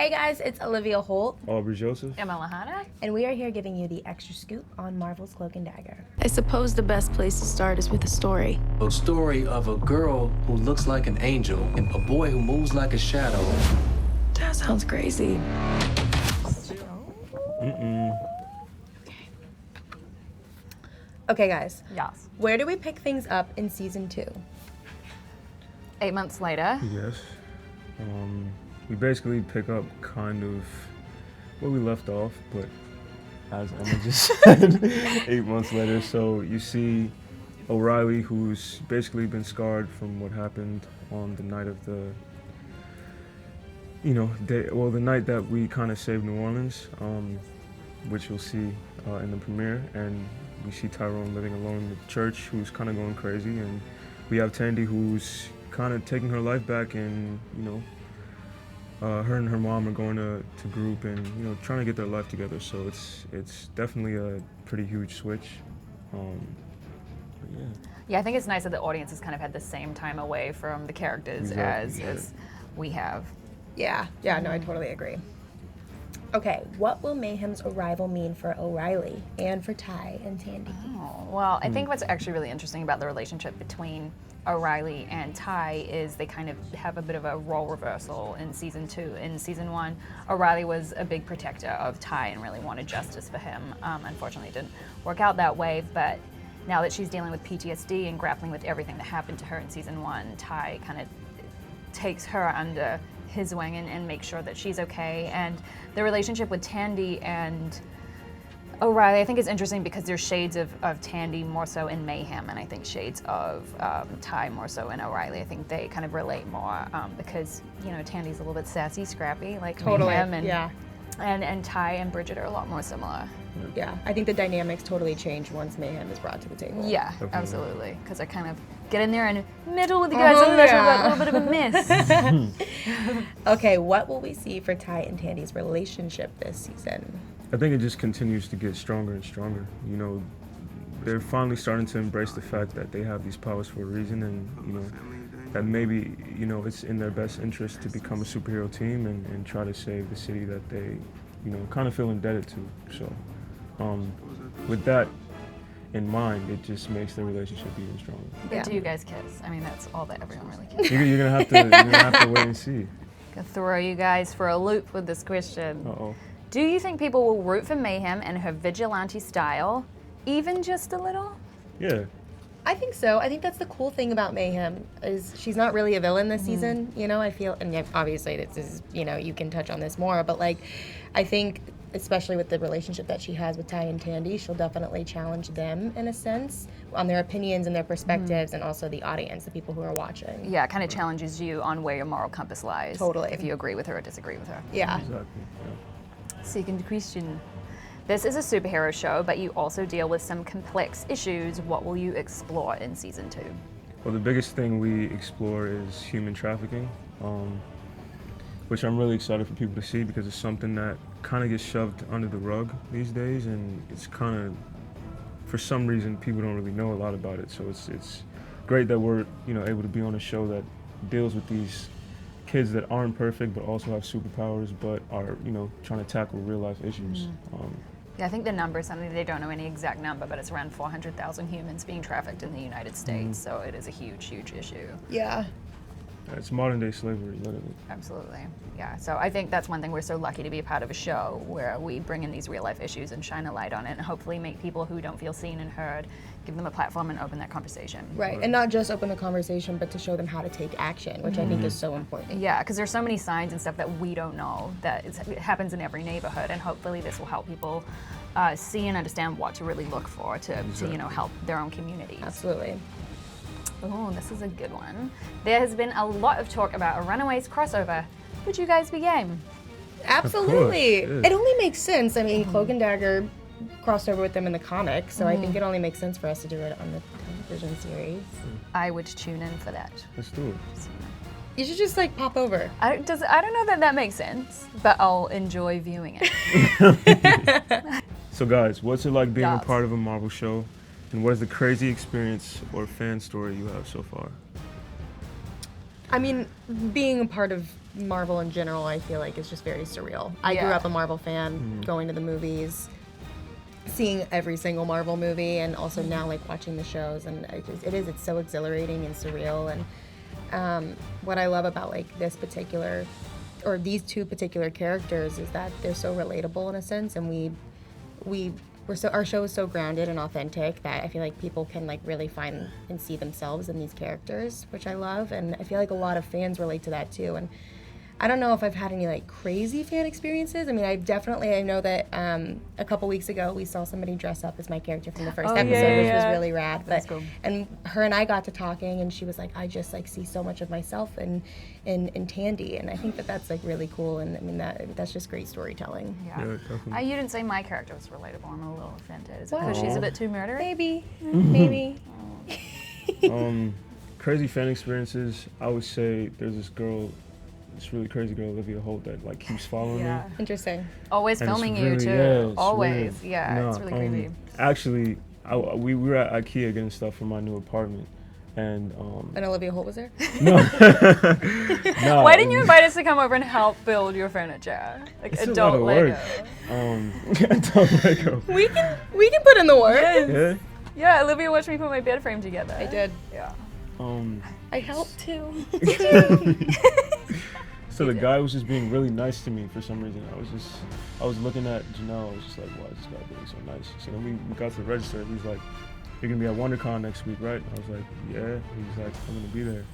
Hey guys, it's Olivia Holt. Aubrey Joseph. Emma Lahana. And we are here giving you the extra scoop on Marvel's Cloak and Dagger. I suppose the best place to start is with a story. A story of a girl who looks like an angel and a boy who moves like a shadow. That sounds crazy. Okay guys, Yes. where do we pick things up in season 2? 8 months later. Yes. We basically pick up kind of where we left off, but as Emma just said, 8 months later. So you see O'Reilly, who's basically been scarred from what happened on the night of the, the night that we kind of saved New Orleans, which you'll see in the premiere. And we see Tyrone living alone in the church, who's kind of going crazy. And we have Tandy, who's kind of taking her life back, and her and her mom are going to group and trying to get their life together. So it's definitely a pretty huge switch. Yeah. Yeah, I think it's nice that the audience has kind of had the same time away from the characters as we have. Yeah, no, I totally agree. Okay, what will Mayhem's arrival mean for O'Reilly and for Ty and Tandy? Oh, well, I think what's actually really interesting about the relationship between O'Reilly and Ty is they kind of have a bit of a role reversal in season 2. In season 1, O'Reilly was a big protector of Ty and really wanted justice for him. Unfortunately, it didn't work out that way, but now that she's dealing with PTSD and grappling with everything that happened to her in season 1, Ty kind of takes her under his wing and makes sure that she's okay. And the relationship with Tandy and O'Reilly, I think, is interesting because there's shades of Tandy more so in Mayhem, and I think shades of Ty more so in O'Reilly. I think they kind of relate more because Tandy's a little bit sassy, scrappy, like Mayhem, and Ty and Bridget are a lot more similar. Yeah, I think the dynamics totally change once Mayhem is brought to the table. Yeah, definitely. Absolutely, because I kind of get in there and middle with you guys a little bit of a miss. Okay, what will we see for Ty and Tandy's relationship this season? I think it just continues to get stronger and stronger. They're finally starting to embrace the fact that they have these powers for a reason, and that maybe it's in their best interest to become a superhero team and try to save the city that they kind of feel indebted to. So with that in mind, it just makes their relationship even stronger. But do you guys kiss? I mean, that's all that everyone really cares. You're gonna have to wait and see. Gonna throw you guys for a loop with this question. Uh-oh. Do you think people will root for Mayhem and her vigilante style, even just a little? Yeah. I think so. I think that's the cool thing about Mayhem is she's not really a villain this season. I feel, and obviously this is, you can touch on this more, but I think especially with the relationship that she has with Ty and Tandy, she'll definitely challenge them in a sense on their opinions and their perspectives, and also the audience, the people who are watching. Yeah, it kind of challenges you on where your moral compass lies. Totally. If you agree with her or disagree with her. Yeah. Exactly. Yeah. Second question. This is a superhero show, but you also deal with some complex issues. What will you explore in season 2? Well, the biggest thing we explore is human trafficking, which I'm really excited for people to see because it's something that kind of gets shoved under the rug these days, and it's kind of, for some reason, people don't really know a lot about it. So it's great that we're able to be on a show that deals with these kids that aren't perfect but also have superpowers but are trying to tackle real life issues. Yeah, I think the number is something they don't know any exact number, but it's around 400,000 humans being trafficked in the United States, so it is a huge, huge issue. Yeah. It's modern day slavery, literally. Absolutely. Yeah, so I think that's one thing we're so lucky to be a part of a show where we bring in these real life issues and shine a light on it and hopefully make people who don't feel seen and heard, give them a platform and open that conversation. Right, and not just open the conversation, but to show them how to take action, which I think is so important. Yeah, because there's so many signs and stuff that we don't know that it happens in every neighborhood, and hopefully this will help people see and understand what to really look for to help their own communities. Absolutely. Oh, this is a good one. There has been a lot of talk about a Runaways crossover. Would you guys be game? Absolutely. Of course, it only makes sense. I mean, Cloak and Dagger crossed over with them in the comics, so I think it only makes sense for us to do it on the television series. I would tune in for that. Let's do it. You should just pop over. I don't know that makes sense, but I'll enjoy viewing it. So guys, what's it like being a Yes. part of a Marvel show? And what is the crazy experience or fan story you have so far? I mean, being a part of Marvel in general, I feel like is just very surreal. I grew Yeah. up a Marvel fan, going to the movies, seeing every single Marvel movie, and also now like watching the shows, and it's so exhilarating and surreal. And what I love about like these two particular characters is that they're so relatable in a sense, and our show is so grounded and authentic that I feel like people can like really find and see themselves in these characters, which I love, and I feel like a lot of fans relate to that too. And I don't know if I've had any like crazy fan experiences. I mean, I know that a couple weeks ago we saw somebody dress up as my character from the first episode, which was really rad. That's cool. And her and I got to talking, and she was like, I just like see so much of myself in Tandy, and I think that that's like really cool. And I mean that's just great storytelling. Yeah. Yeah, definitely. You didn't say my character was relatable. I'm a little offended. Is it because she's a bit too murderous? Maybe, maybe. Crazy fan experiences. I would say there's this really crazy girl, Olivia Holt, that like keeps following me. Interesting. Always And it's filming you really- too. yeah, it's Always. really- Yeah, it's no, really creepy. Actually, we were at IKEA getting stuff for my new apartment, and And Olivia Holt was there? no, no. Why didn't you invite us to come over and help build your furniture? Like It's a adult lot of Lego. work. Adult Lego. We can put in the work. Yeah. Yeah, Olivia watched me put my bed frame together. I did. Yeah. I helped too. So the guy was just being really nice to me for some reason. I was looking at Janelle. I was just like, why is this guy being so nice? So then we got to the register. He was like, you're gonna be at WonderCon next week, right? I was like, yeah. He was like, I'm gonna be there.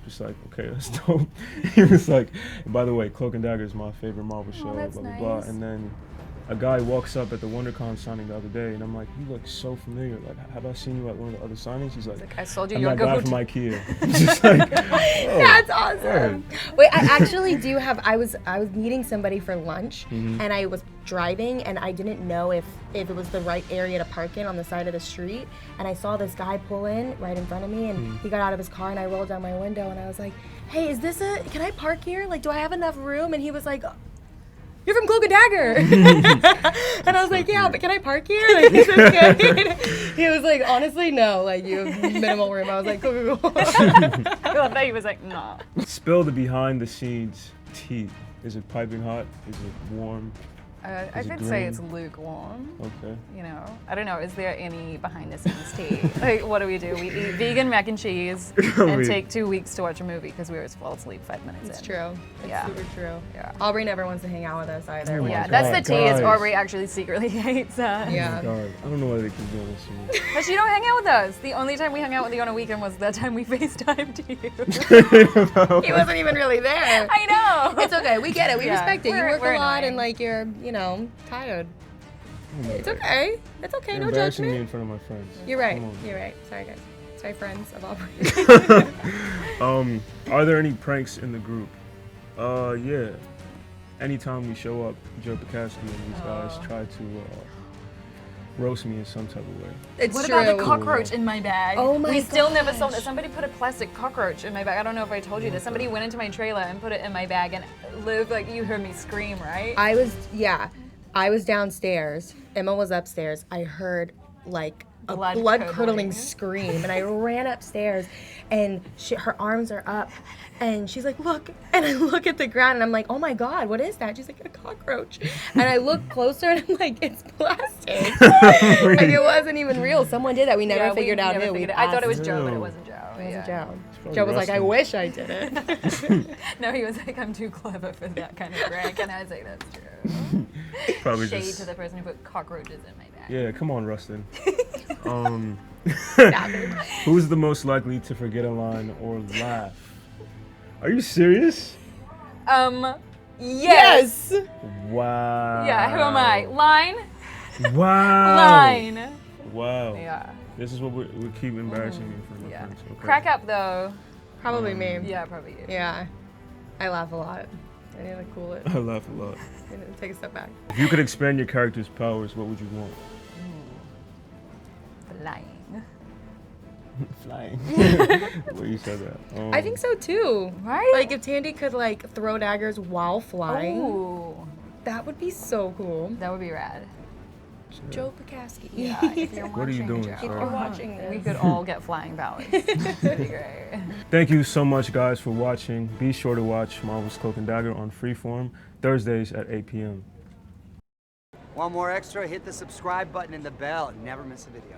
Just like, okay, that's dope. He was like, by the way, Cloak and Dagger is my favorite Marvel show, that's blah, blah, nice. blah. And then a guy walks up at the WonderCon signing the other day, and I'm like, you look so familiar. Like, have I seen you at one of the other signings? He's like, I sold you I'm your that guy goat. from IKEA. Just like, oh, That's awesome. word. Wait, I actually do have. I was meeting somebody for lunch, Mm-hmm. and I was driving, and I didn't know if it was the right area to park in on the side of the street. And I saw this guy pull in right in front of me, and Mm-hmm. he got out of his car, and I rolled down my window, and I was like, "Hey, can I park here? Like, do I have enough room?" And he was like, "You're from Cloak and Dagger." And I was like, "Yeah, but can I park here? Like, is this good?" He was like, "Honestly, no. Like, you have minimal room." I was like, "Cool, cool, cool." I love that he was like, nah. Spill the behind the scenes tea. Is it piping hot? Is it warm? I Is it could say green? it's lukewarm. Okay. You know, I don't know. Is there any behind the scenes tea? Like, what do? We eat vegan mac and cheese and We- take 2 weeks to watch a movie because we always fall asleep 5 minutes It's in. true. It's Yeah. super true. Yeah. Aubrey never wants to hang out with us either. Oh my Yeah, God, that's the tea. Is guys. Aubrey actually secretly hates us. Yeah. God, I don't know why they keep doing this to me. But you don't hang out with us. The only time we hung out with you on a weekend was that time we FaceTimed you. He wasn't even really there. I know. It's okay. We get it. We Yeah, respect it. You we're- work we're a lot annoying. and like you're, tired. It's You're okay. It's okay. No embarrassing me judgment. in front of my friends. You're right. Come on. You're right. Sorry, guys. Sorry, friends of Aubrey. Are there any pranks in the group? Yeah. Anytime we show up, Joe Pekaski and these guys try to roast me in some type of way. It's What true. about the cockroach in my bag? Oh my We still never gosh. solved it. Somebody put a plastic cockroach in my bag. I don't know if I told you this. Somebody went into my trailer and put it in my bag, and Liv, like, you heard me scream, right? I was downstairs. Emma was upstairs. I heard like a Blood-curdling. blood-curdling scream, and I ran upstairs, and her arms are up, and she's like, "Look!" And I look at the ground, and I'm like, "Oh my God, what is that?" She's like, "A cockroach," and I look closer, and I'm like, "It's plastic." Like it wasn't even real. Someone did that. We never Yeah, figured out never who. figured We it. I thought it was asked. Joe, but it Ew. wasn't Joe. It was Joe. probably Joe was like, "I Rustin. wish I did it." No, he was like, I'm too clever for that kind of prank, and I was like, that's true. Probably Shade just. to the person who put cockroaches in my bag. Yeah, come on, Rustin. Stop it. Who's the most likely to forget a line or laugh? Are you serious? Yes. Wow. Yeah, who am I? Line? Wow. Line. Wow. Yeah. This is what we keep embarrassing me in front of my Yeah. friends. Okay. Crack up, though. Probably me. Yeah, probably you. Yeah. I laugh a lot. I need to cool it. I laugh a lot. I need to take a step back. If you could expand your character's powers, what would you want? Flying. Flying. Well, you said that. I think so too. Right? Like if Tandy could like throw daggers while flying, Ooh. that would be so cool. That would be rad. Joe Pakaski. Yeah, if you're What are you watching, doing, Joe, If you're watching this. we could all get flying powers. That'd be great. Thank you so much, guys, for watching. Be sure to watch Marvel's Cloak and Dagger on Freeform Thursdays at 8 p.m. Want more extra? Hit the subscribe button and the bell and never miss a video.